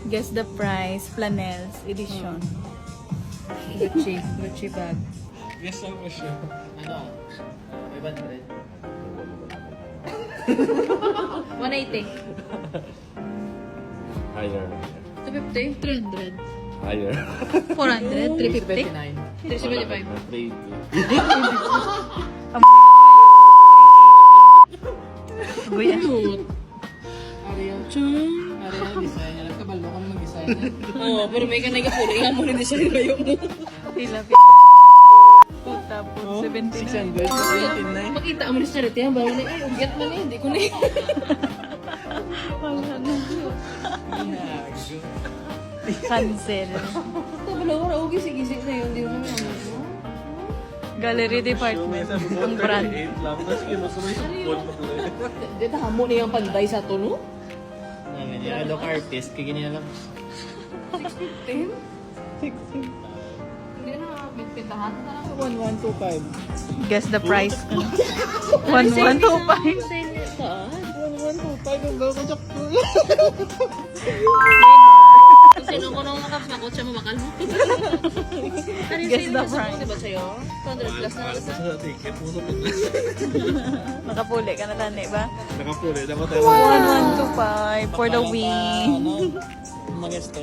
Guess the price. Flanels edition. Gucci bag. Guess ang presyo. Ano? 500. 180. Higher. 250. 300. Higher. 400. 350. 375. 380. Guya. Ariel. Ariel, design. Alam ka, balo ka na mag-design. Oo, pero may ka nagkapuli. Nga mo rin design kayo mo. Tilapia. Tapos 79. 679. Makita mo rin sa charity. Ang bawal na eh. Ugyat man eh. Hindi ko na eh. Cancel. Ito, balo ko na ugis-igisip na yun. Hindi mo naman ano. Gallery department. Ang brand. 38 lang. Tapos kinusuloy sa phone pa tuloy. Dito, hamo na yung panday sa tuno. Namin yan. Adok artist. Kaya ganyan lang. 615? 615. Hindi na pintahan. 1125. Guess the price. 1125. 1125 ang gawin ko sa kuya. Sino ko nung makapakot siya mamakal mo? Guess the price. Diba sa'yo? 200 plus na lang. Sa ticket mo sa pagkas. Nakapuli ka na tani ba? Nakapuli. Dapat tayo. 1125 for the win. Mag-guess ko.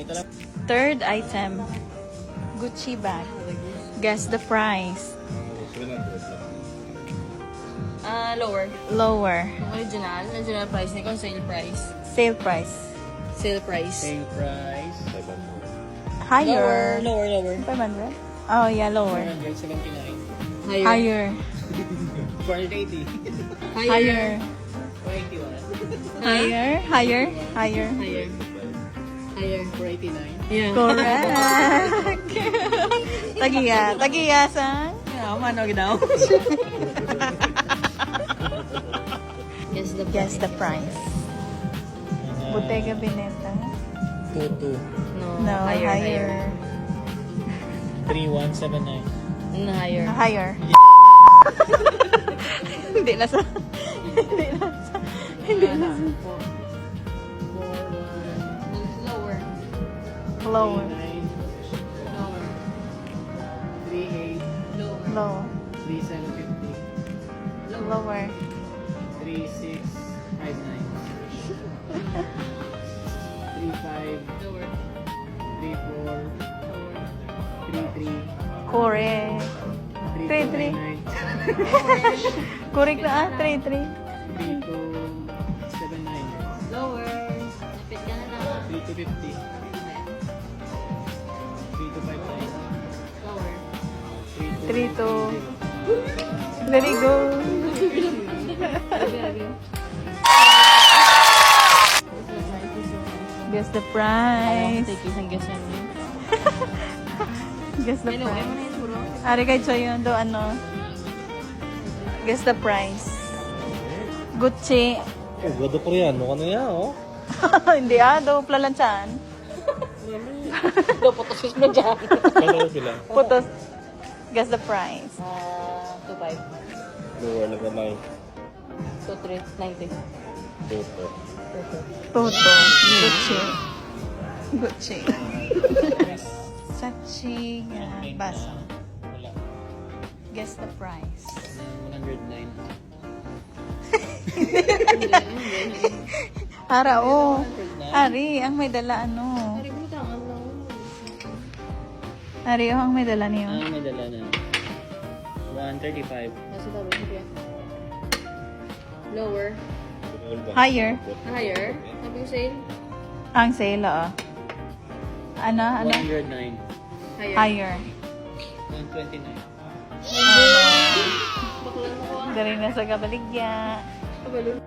Third item. Gucci bag. Guess the price. 700. Lower. Lower. Yung original price ni kung sale price. Sale price. Sale price. 500. Higher. Lower. 500? Oh yeah, lower. 479. Higher. 480. Higher. 481. Higher. Higher. Higher. Higher. 489. Yeah. Correct. Tagiya sang. Mano ginaw. Guess the price. Bottega Veneta. 22. No, higher. 3179. No, higher. Higher. Hindi na sa. Hindi na sa. Lower. Lower. 38. Low. 3750. Lower. 3659. 35. Lower. 34. 33. Correct. 33. 3299. Correct na 33. 3279. Lower. Lapit ka na lang. 3250. 3259. Lower. 32. Very good. Guess the price. Isang guess yan. Guess the price. Ari kay Choy yun do ano. Guess the price. Gucci. Oh, gado pa rin. Ano ka na yan, oh? Hindi do plalansyan. Do, putos mo dyan. Kano sila? Putos. Guess the price. 25. Lower na kamay. 2390. Toto. Toto. Gucci. Gucci. Sachi. Basa. Wala. Guess the price. 109. Ara, oh. Ari, ang may dala ano. Hari mo tangan lang. Ari, oh, ang may dala niyo. May dala na. 135. Nasa tawag mo yan. Lower. Higher. Higher. Sabi ko sale. Ang sale, oh. Ano? 109. Higher. 129. Dari na sa kabaligya. Kabalun.